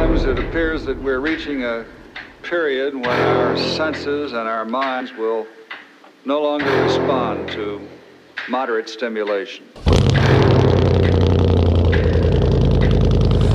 times it appears that we're reaching a period when our senses and our minds will no longer respond to moderate stimulation.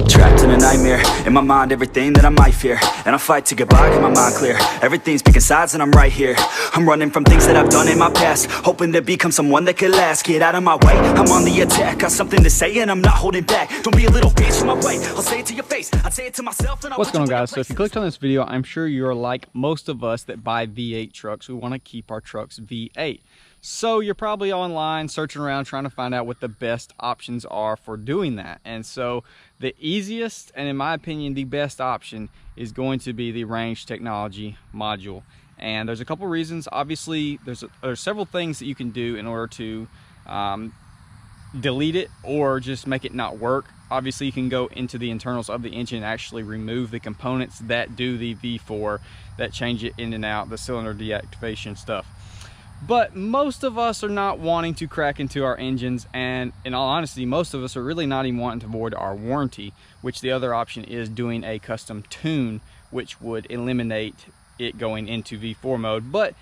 Trapped in a nightmare, in my mind everything that I might fear, and I fight to get by, get my mind clear. Everything's picking sides and I'm right here. I'm running from things that I've done in my past, hoping to become someone that could last. Get out of my way, I'm on the attack. Got something to say and I'm not holding back. Don't be a little bitch in my way, I'll say it to your face, I'd say it to myself. And what's going on, guys? So if you clicked on this video, I'm sure you're like most of us that buy V8 trucks. We want to keep our trucks V8. So you're probably online searching around trying to find out what the best options are for doing that. And so the easiest, and in my opinion the best option, is going to be the range technology module. And there's a couple reasons. Obviously there's several things that you can do in order to delete it or just make it not work. Obviously you can go into the internals of the engine and actually remove the components that do the V4, that change it in and out, the cylinder deactivation stuff. But most of us are not wanting to crack into our engines, and in all honesty, most of us are really not even wanting to void our warranty, which the other option is doing a custom tune, which would eliminate it going into V4 mode. But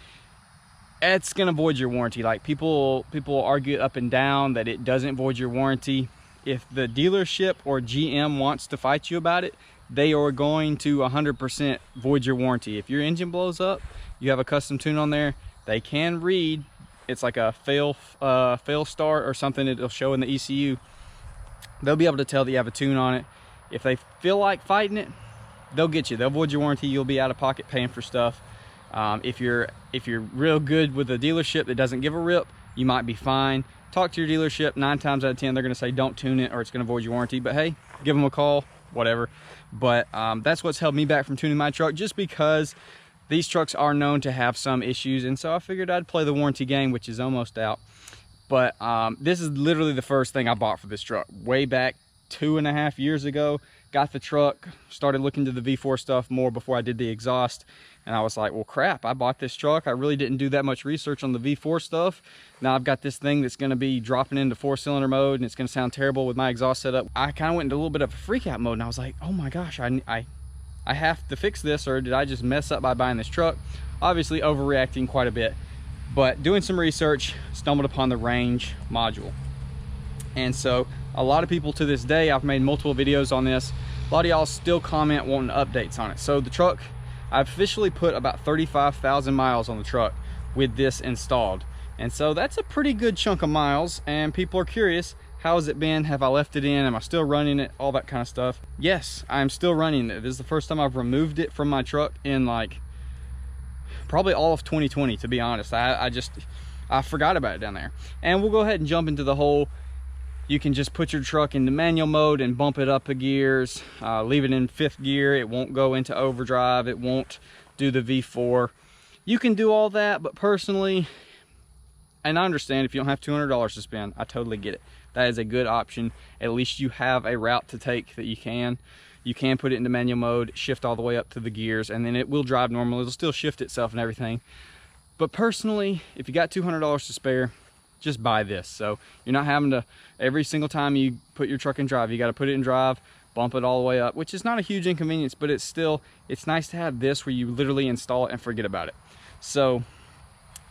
it's gonna void your warranty. Like people argue up and down that it doesn't void your warranty. If the dealership or GM wants to fight you about it, they are going to 100% void your warranty. If your engine blows up, you have a custom tune on there, they can read, it's like a fail start or something, it'll show in the ECU. They'll be able to tell that you have a tune on it. If they feel like fighting it, they'll get you. They'll void your warranty. You'll be out of pocket paying for stuff. If you're real good with a dealership that doesn't give a rip, you might be fine. Talk to your dealership. 9 times out of 10 they're going to say don't tune it or it's going to void your warranty. But hey, give them a call, whatever. But that's what's held me back from tuning my truck, just because these trucks are known to have some issues, and so I figured I'd play the warranty game, which is almost out. But this is literally the first thing I bought for this truck. Way back 2.5 years ago, got the truck, started looking to the V4 stuff more before I did the exhaust, and I was like, well crap, I bought this truck, I really didn't do that much research on the V4 stuff. Now I've got this thing that's going to be dropping into 4-cylinder mode, and it's going to sound terrible with my exhaust setup. I kind of went into a little bit of a freak out mode, and I was like, oh my gosh, I have to fix this, or did I just mess up by buying this truck? Obviously overreacting quite a bit, but doing some research, stumbled upon the range module. And so a lot of people to this day, I've made multiple videos on this, a lot of y'all still comment wanting updates on it. So the truck, I've officially put about 35,000 miles on the truck with this installed. And so that's a pretty good chunk of miles, and people are curious, how has it been? Have I left it in? Am I still running it? All that kind of stuff. Yes, I'm still running it. This is the first time I've removed it from my truck in like probably all of 2020, to be honest. I forgot about it down there. And we'll go ahead and jump into the whole, you can just put your truck into manual mode and bump it up a gears, leave it in 5th gear. It won't go into overdrive. It won't do the V4. You can do all that, but personally, and I understand if you don't have $200 to spend, I totally get it. That is a good option. At least you have a route to take that you can put it into manual mode, shift all the way up to the gears, and then it will drive normal. It'll still shift itself and everything. But personally, if you got $200 to spare, just buy this. So you're not having to, every single time you put your truck in drive, you got to put it in drive, bump it all the way up, which is not a huge inconvenience, but it's nice to have this where you literally install it and forget about it. So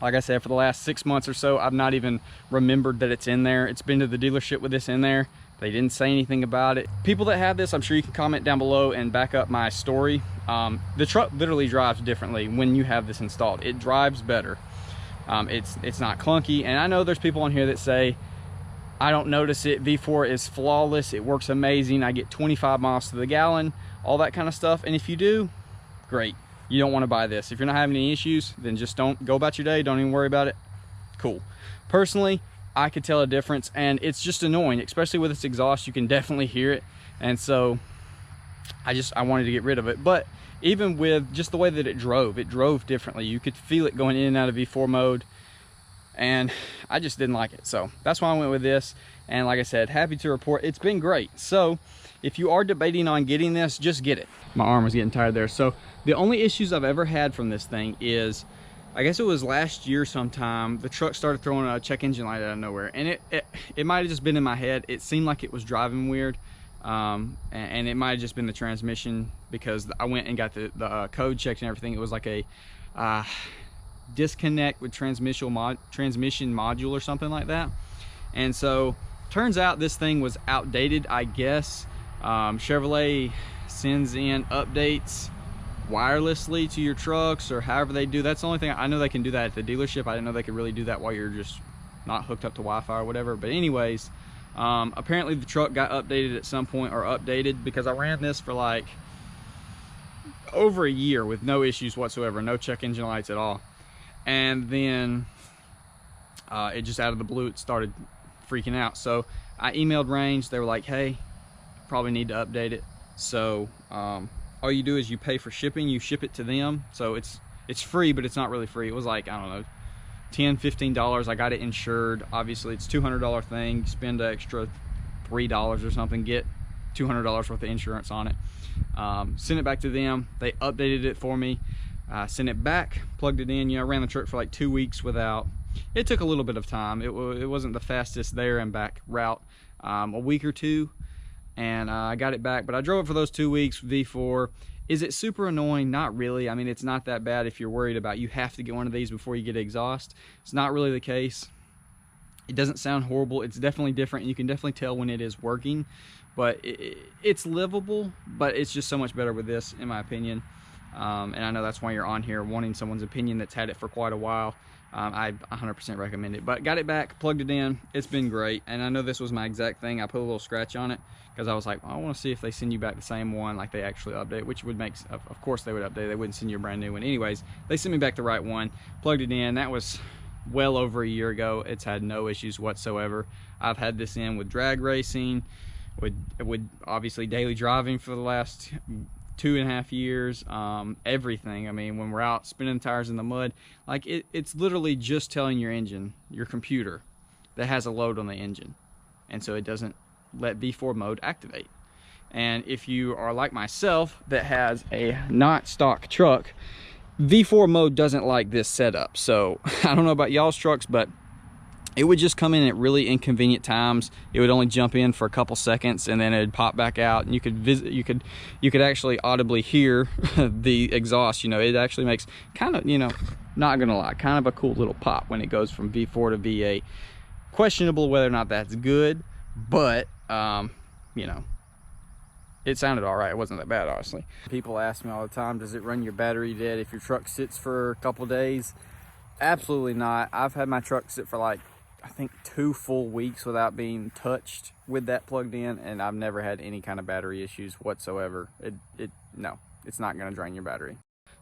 like I said, for the last 6 months or so, I've not even remembered that it's in there. It's been to the dealership with this in there. They didn't say anything about it. People that have this, I'm sure you can comment down below and back up my story. The truck literally drives differently when you have this installed. It drives better. It's not clunky, and I know there's people on here that say, I don't notice it, V4 is flawless, it works amazing, I get 25 miles to the gallon, all that kind of stuff. And if you do, great. You don't want to buy this. If you're not having any issues, then just don't go about your day. Don't even worry about it. Cool. Personally, I could tell a difference, and it's just annoying, especially with its exhaust. You can definitely hear it, and so I wanted to get rid of it. But even with just the way that it drove differently. You could feel it going in and out of V4 mode, and I just didn't like it. So that's why I went with this, and like I said, happy to report it's been great. So if you are debating on getting this, just get it. My arm was getting tired there. So the only issues I've ever had from this thing is, I guess it was last year sometime, the truck started throwing a check engine light out of nowhere, and it might have just been in my head. It seemed like it was driving weird, and it might have just been the transmission, because I went and got the code checked and everything. It was like a disconnect with transmission module or something like that. And so turns out this thing was outdated, I guess. Chevrolet sends in updates wirelessly to your trucks, or however they do. That's the only thing I know. They can do that at the dealership. I didn't know they could really do that while you're just not hooked up to Wi-Fi or whatever. But anyways, apparently the truck got updated at some point, or updated, because I ran this for like over a year with no issues whatsoever, no check engine lights at all. And then it just out of the blue, it started freaking out. So I emailed Range. They were like, hey, probably need to update it. So all you do is you pay for shipping, you ship it to them. So it's free, but it's not really free. It was like, I don't know, $10-15. I got it insured. Obviously it's $200 thing. You spend an extra $3 or something, get $200 worth of insurance on it. Sent it back to them. They updated it for me. Sent it back, plugged it in. You know, I ran the truck for like 2 weeks without. It took a little bit of time. It wasn't the fastest there and back route. A week or two, and I got it back. But I drove it for those 2 weeks, V4. Is it super annoying? Not really. I mean, it's not that bad if you're worried about you have to get one of these before you get exhaust. It's not really the case. It doesn't sound horrible. It's definitely different. You can definitely tell when it is working, but it's livable. But it's just so much better with this, in my opinion. And I know that's why you're on here, wanting someone's opinion that's had it for quite a while. I 100% recommend it. But got it back, plugged it in. It's been great. And I know this was my exact thing. I put a little scratch on it because I was like, I want to see if they send you back the same one, like they actually update, which would make, of course they would update. They wouldn't send you a brand new one. Anyways, they sent me back the right one, plugged it in. That was well over a year ago. It's had no issues whatsoever. I've had this in with drag racing, with obviously daily driving for the last 2.5 years, everything. I mean, when we're out spinning tires in the mud, like it's literally just telling your engine, your computer, that has a load on the engine, and so it doesn't let V4 mode activate. And if you are like myself that has a not stock truck, V4 mode doesn't like this setup. So I don't know about y'all's trucks, but it would just come in at really inconvenient times. It would only jump in for a couple seconds and then it'd pop back out, and you could actually audibly hear the exhaust. You know, it actually makes kind of, you know, not gonna lie, kind of a cool little pop when it goes from V4 to V8. Questionable whether or not that's good, but you know, it sounded all right. It wasn't that bad, honestly. People ask me all the time, does it run your battery dead if your truck sits for a couple days? Absolutely not. I've had my truck sit for like, I think 2 full weeks without being touched with that plugged in, and I've never had any kind of battery issues whatsoever. No, it's not going to drain your battery.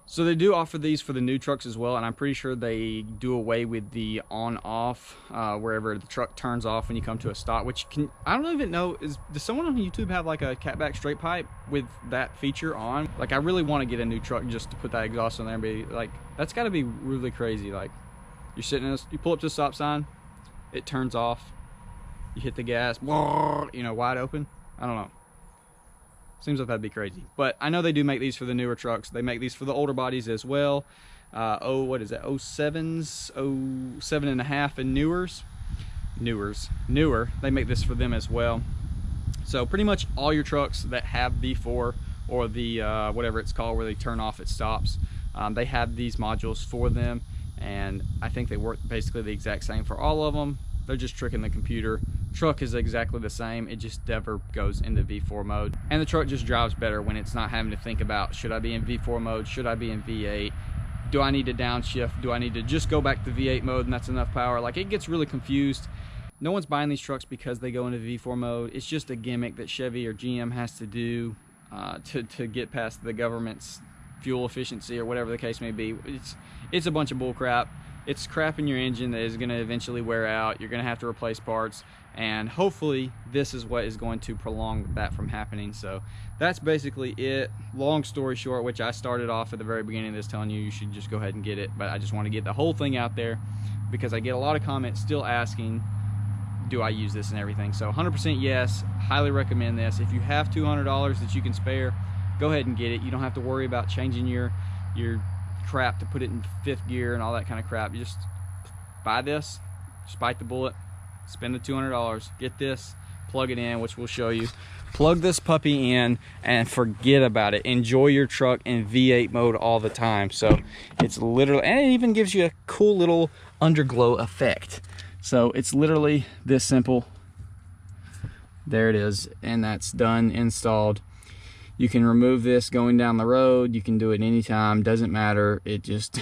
So they do offer these for the new trucks as well, and I'm pretty sure they do away with the on-off wherever the truck turns off when you come to a stop, which I don't even know, does someone on YouTube have like a catback straight pipe with that feature on? Like, I really want to get a new truck just to put that exhaust on there and be like, that's got to be really crazy. Like, you're sitting in you pull up to the stop sign, it turns off, you hit the gas, you know, wide open. I don't know. Seems like that'd be crazy. But I know they do make these for the newer trucks. They make these for the older bodies as well. What is that? 07s, 07.5 and newer. They make this for them as well. So pretty much all your trucks that have V4 or the whatever it's called, where they turn off at stops, they have these modules for them. And I think they work basically the exact same for all of them. They're just tricking the computer. Truck is exactly the same. It just never goes into V4 mode. And the truck just drives better when it's not having to think about, should I be in V4 mode? Should I be in V8? Do I need to downshift? Do I need to just go back to V8 mode and that's enough power? Like, it gets really confused. No one's buying these trucks because they go into V4 mode. It's just a gimmick that Chevy or GM has to do to get past the government's fuel efficiency or whatever the case may be. It's a bunch of bull crap. It's crap in your engine that is going to eventually wear out. You're going to have to replace parts, and hopefully this is what is going to prolong that from happening. So that's basically it. Long story short, which I started off at the very beginning of this telling you should just go ahead and get it, but I just want to get the whole thing out there because I get a lot of comments still asking, do I use this and everything? So 100% yes, highly recommend this. If you have $200 that you can spare, go ahead and get it. You don't have to worry about changing your crap to put it in 5th gear and all that kind of crap. You just buy this, just bite the bullet, spend the $200, get this, plug it in, which we'll show you. Plug this puppy in and forget about it. Enjoy your truck in V8 mode all the time. So it's literally, and it even gives you a cool little underglow effect. So it's literally this simple. There it is, and that's done, installed. You can remove this going down the road. You can do it anytime, doesn't matter. It just,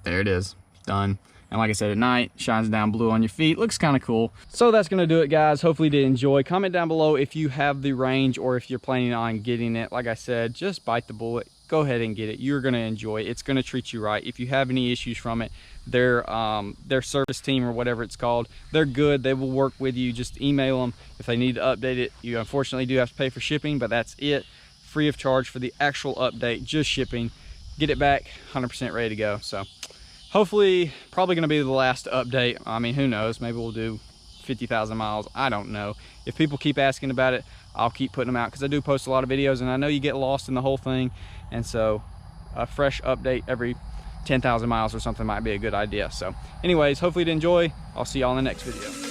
there it is, done. And like I said, at night, shines down blue on your feet. Looks kind of cool. So that's gonna do it, guys. Hopefully you did enjoy. Comment down below if you have the range or if you're planning on getting it. Like I said, just bite the bullet. Go ahead and get it. You're gonna enjoy it. It's gonna treat you right. If you have any issues from it, their service team or whatever it's called, they're good. They will work with you. Just email them. If they need to update it, you unfortunately do have to pay for shipping, but that's it. Free of charge for the actual update, just shipping. Get it back, 100% ready to go. So hopefully, probably gonna be the last update. I mean, who knows? Maybe we'll do 50,000 miles. I don't know. If people keep asking about it, I'll keep putting them out because I do post a lot of videos and I know you get lost in the whole thing. And so a fresh update every 10,000 miles or something might be a good idea. So anyways, hopefully you enjoy. I'll see y'all in the next video.